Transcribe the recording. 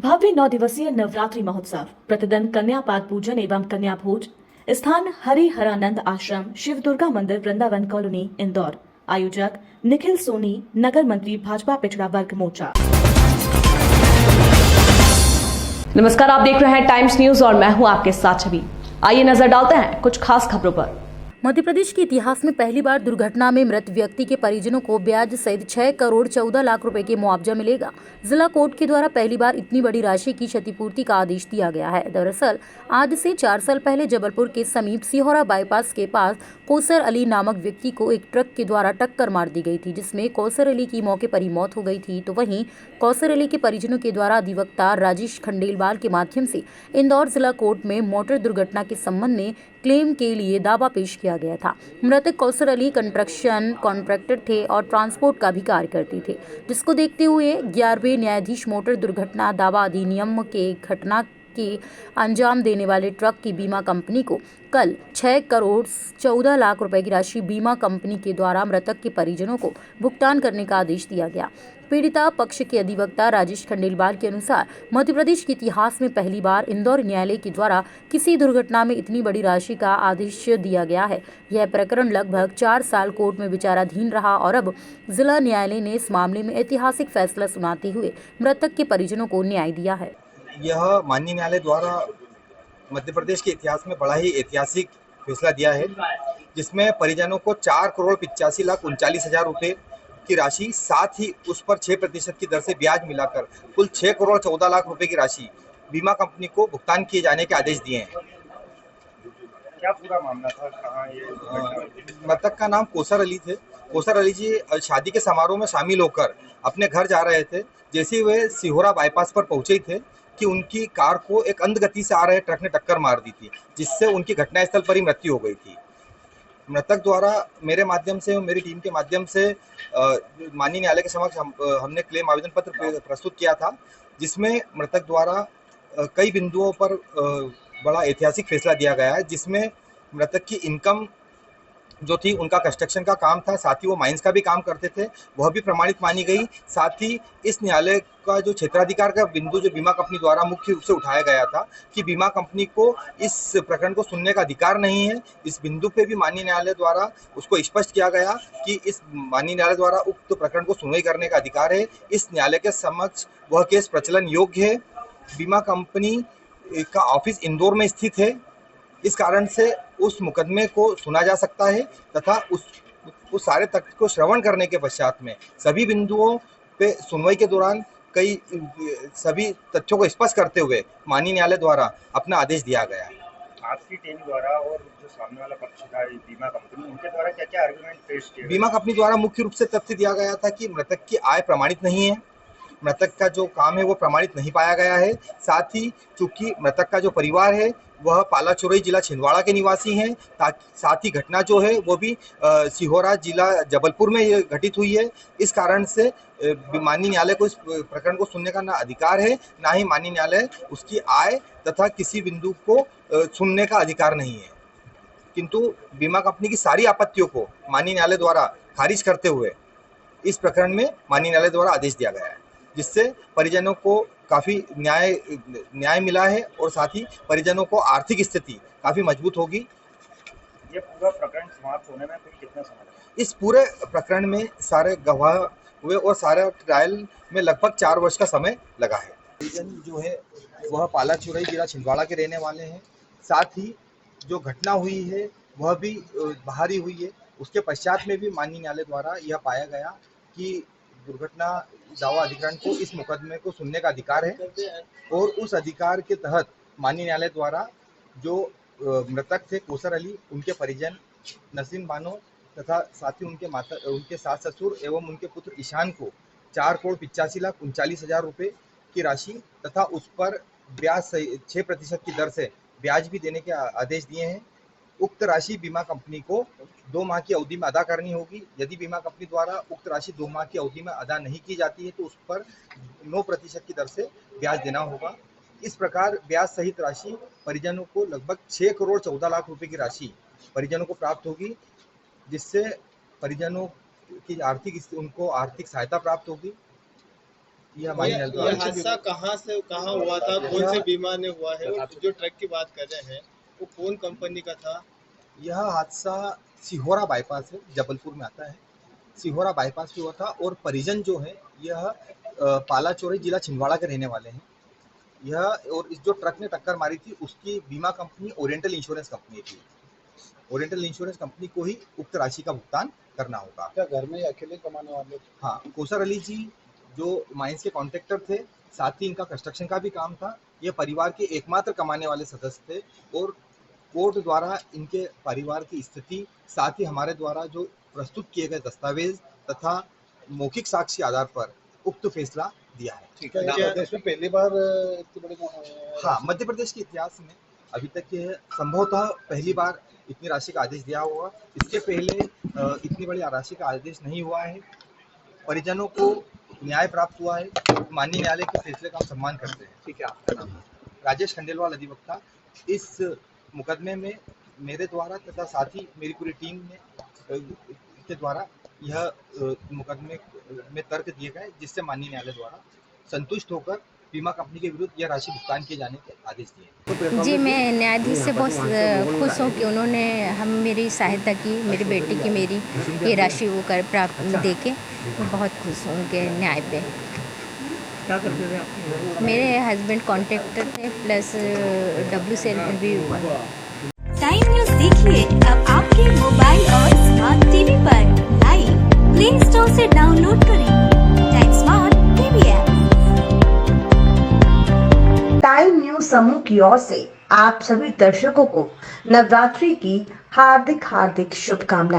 भव्य 9 दिवसीय नवरात्रि महोत्सव प्रतिदिन कन्या पाद पूजन एवं कन्या भोज स्थान हरिहरानंद आश्रम शिव दुर्गा मंदिर वृंदावन कॉलोनी इंदौर। आयोजक निखिल सोनी, नगर मंत्री भाजपा पिछड़ा वर्ग मोर्चा। नमस्कार, आप देख रहे हैं टाइम्स न्यूज और मैं हूं आपके साथ छवि। आइए नजर डालते हैं कुछ खास खबरों पर। मध्य प्रदेश के इतिहास में पहली बार दुर्घटना में मृत व्यक्ति के परिजनों को ब्याज सहित 6 करोड़ 14 लाख रुपए के मुआवजा मिलेगा। जिला कोर्ट के द्वारा पहली बार इतनी बड़ी राशि की क्षतिपूर्ति का आदेश दिया गया है। दरअसल आज से 4 साल पहले जबलपुर के समीप सिहोरा बाईपास के पास कौसर अली नामक व्यक्ति को एक ट्रक के द्वारा टक्कर मार दी गई थी, जिसमें कौसर अली की मौके पर ही मौत हो गई थी। तो वहीं कौसर अली के परिजनों के द्वारा अधिवक्ता राजेश खंडेलवाल के माध्यम से इंदौर जिला कोर्ट में मोटर दुर्घटना के संबंध में क्लेम के लिए दावा पेश किया गया था। मृतक कौसर अली कंस्ट्रक्शन कॉन्ट्रैक्टर थे और ट्रांसपोर्ट का भी कार्य करते थे, जिसको देखते हुए 11वें न्यायाधीश मोटर दुर्घटना दावा अधिनियम के घटना के अंजाम देने वाले ट्रक की बीमा कंपनी को कल 6 करोड़ 14 लाख रुपए की राशि बीमा कंपनी के द्वारा मृतक के परिजनों को भुगतान करने का आदेश दिया गया। पीड़िता पक्ष के अधिवक्ता राजेश खंडेलवाल के अनुसार मध्य प्रदेश के इतिहास में पहली बार इंदौर न्यायालय के द्वारा किसी दुर्घटना में इतनी बड़ी राशि का आदेश दिया गया है। यह प्रकरण लगभग 4 साल कोर्ट में विचाराधीन रहा और अब जिला न्यायालय ने इस मामले में ऐतिहासिक फैसला सुनाते हुए मृतक के परिजनों को न्याय दिया है। यह माननीय न्यायालय द्वारा मध्य प्रदेश के इतिहास में बड़ा ही ऐतिहासिक फैसला दिया है, जिसमें परिजनों को 4 करोड़ 85 लाख 39 हजार रुपये की राशि, साथ ही उस पर 6% की दर से ब्याज मिलाकर कुल 6 करोड़ 14 लाख रुपए की राशि बीमा कंपनी को भुगतान किए जाने के आदेश दिए हैं। क्या पूरा मामला था, कहाँ ये मृतक का नाम कौसर अली थे। कौसर अली जी शादी के समारोह में शामिल होकर अपने घर जा रहे थे। जैसे ही वे सिहोरा बाईपास पर पहुंचे थे कि उनकी कार को एक अंध गति से आ रहे ट्रक ने टक्कर मार दी थी, जिससे उनकी घटनास्थल पर ही मृत्यु हो गई थी। मृतक द्वारा मेरे माध्यम से और मेरी टीम के माध्यम से माननीय न्यायालय के समक्ष हमने क्लेम आवेदन पत्र प्रस्तुत किया था, जिसमें मृतक द्वारा कई बिंदुओं पर बड़ा ऐतिहासिक फैसला दिया गया है, जिसमें मृतक की इनकम जो थी उनका कंस्ट्रक्शन का काम था, साथ ही वो माइंस का भी काम करते थे, वह भी प्रमाणित मानी गई। साथ ही इस न्यायालय का जो क्षेत्राधिकार का बिंदु जो बीमा कंपनी द्वारा मुख्य रूप से उठाया गया था कि बीमा कंपनी को इस प्रकरण को सुनने का अधिकार नहीं है, इस बिंदु पे भी माननीय न्यायालय द्वारा उसको स्पष्ट किया गया कि इस माननीय न्यायालय द्वारा उक्त प्रकरण को सुनवाई करने का अधिकार है। इस न्यायालय के समक्ष वह केस प्रचलन योग्य है। बीमा कंपनी का ऑफिस इंदौर में स्थित है, इस कारण से उस मुकदमे को सुना जा सकता है तथा उस सारे तथ्य को श्रवण करने के पश्चात में सभी बिंदुओं पे सुनवाई के दौरान कई सभी तथ्यों को स्पष्ट करते हुए माननीय न्यायालय द्वारा अपना आदेश दिया गया है। आपकी टीम द्वारा और जो सामने वाला पक्ष था बीमा कंपनी, उनके द्वारा क्या क्या आर्गुमेंट पेश किए? बीमा कंपनी द्वारा मुख्य रूप से तथ्य दिया गया था कि मृतक की आय प्रमाणित नहीं है, मृतक का जो काम है वो प्रमाणित नहीं पाया गया है। साथ ही चूंकि मृतक का जो परिवार है वह पालाचुरई जिला छिंदवाड़ा के निवासी हैं, साथ ही घटना जो है वो भी सिहोरा जिला जबलपुर में घटित हुई है। इस कारण से माननीय न्यायालय को इस प्रकरण को सुनने का ना अधिकार है, ना ही माननीय न्यायालय उसकी आय तथा किसी बिंदु को सुनने का अधिकार नहीं है। किंतु बीमा कंपनी की सारी आपत्तियों को माननीय न्यायालय द्वारा खारिज करते हुए इस प्रकरण में माननीय न्यायालय द्वारा आदेश दिया गया है, जिससे परिजनों को काफ़ी न्याय मिला है और साथ ही परिजनों को आर्थिक स्थिति काफ़ी मजबूत होगी। ये पूरा प्रकरण समाप्त होने में फिर कितना समय लगा? इस पूरे प्रकरण में सारे गवाह हुए और सारे ट्रायल में लगभग 4 वर्ष का समय लगा है। परिजन जो है वह पालाचुरई जिला छिंदवाड़ा के रहने वाले हैं। साथ ही जो घटना हुई है वह भी बाहरी हुई है। उसके पश्चात में भी माननीय न्यायालय द्वारा यह पाया गया कि दुर्घटना दावा अधिकरण को इस मुकदमे को सुनने का अधिकार है और उस अधिकार के तहत माननीय न्यायालय द्वारा जो मृतक थे कौसर अली, उनके परिजन नसीम बानो तथा साथ ही उनके सास ससुर एवं उनके पुत्र ईशान को 4 करोड़ 85 लाख 39 हजार रुपये की राशि तथा उस पर ब्याज 6% की दर से ब्याज भी देने के आदेश दिए हैं। उक्त राशि बीमा कंपनी को 2 माह की अवधि में अदा करनी होगी। यदि बीमा कंपनी द्वारा उक्त राशि 2 माह की अवधि में अदा नहीं की जाती है तो उस पर 9% की दर से ब्याज देना होगा। इस प्रकार ब्याज सहित राशि परिजनों को लगभग 6 करोड़ 14 लाख रुपए की राशि परिजनों को प्राप्त होगी, जिससे परिजनों की उनको आर्थिक सहायता प्राप्त होगी। यह मानी नैल ये द्वारा हादसा कहाँ हुआ था, कौन से बीमा ने हुआ है, और जो ट्रक की बात कर रहे हैं वो कौन कंपनी का था? यह हादसा सिहोरा बाईपास है, जबलपुर में आता है। सिहोरा बाईपास पे हुआ था और परिजन जो है यह पालाचोरी जिला छिंदवाड़ा के रहने वाले हैं। यह और इस जो ट्रक ने टक्कर मारी थी उसकी बीमा कंपनी ओरिएंटल इंश्योरेंस कंपनी थी। ओरिएंटल इंश्योरेंस कंपनी को ही उक्त राशि का भुगतान करना होगा। क्या घर में अकेले कमाने वाले? हाँ, कौसर अली जी जो माइंस के कॉन्ट्रैक्टर थे, साथ ही इनका कंस्ट्रक्शन का भी काम था। ये परिवार के एकमात्र कमाने वाले सदस्य थे और कोर्ट द्वारा इनके परिवार की स्थिति, साथ ही हमारे द्वारा जो प्रस्तुत किए गए दस्तावेज तथा मौखिक साक्ष्य के आधार पर उक्त फैसला दिया है। ठीक है, देश में पहली बार इतनी बड़ी हाँ, मध्य प्रदेश के इतिहास में अभी तक ये संभवतः पहली बार इतनी राशि का आदेश दिया हुआ। इसके पहले इतनी बड़ी राशि का आदेश नहीं हुआ है। परिजनों को न्याय प्राप्त हुआ है। माननीय न्यायालय के फैसले का हम सम्मान करते हैं। ठीक है, आपका नाम? राजेश खंडेलवाल अधिवक्ता। इस मुकदमे में मेरे द्वारा तथा साथ ही मेरी पूरी टीम ने के द्वारा यह मुकदमे में तर्क दिए गए, जिससे माननीय न्यायालय द्वारा संतुष्ट होकर बीमा कंपनी के विरुद्ध यह राशि भुगतान किए जाने के आदेश दिए। जी, मैं न्यायाधीश से बहुत खुश हूँ कि उन्होंने मेरी सहायता की, मेरी बेटी की मेरी ये राशि वो कर प्राप्त दे के मैं बहुत खुश हूँ उनके न्याय पे। क्या करते थे आप? मेरे हस्बैंड कॉन्ट्रैक्टर थे प्लस WCL में भी हुआ। टाइम न्यूज़ देखिए अब आपके मोबाइल और स्मार्ट टीवी पर। लाइव प्ले स्टोर से डाउनलोड करें time smart TV app. Time news समूह की ओर से आप सभी दर्शकों को नवरात्रि की हार्दिक शुभकामनाएं।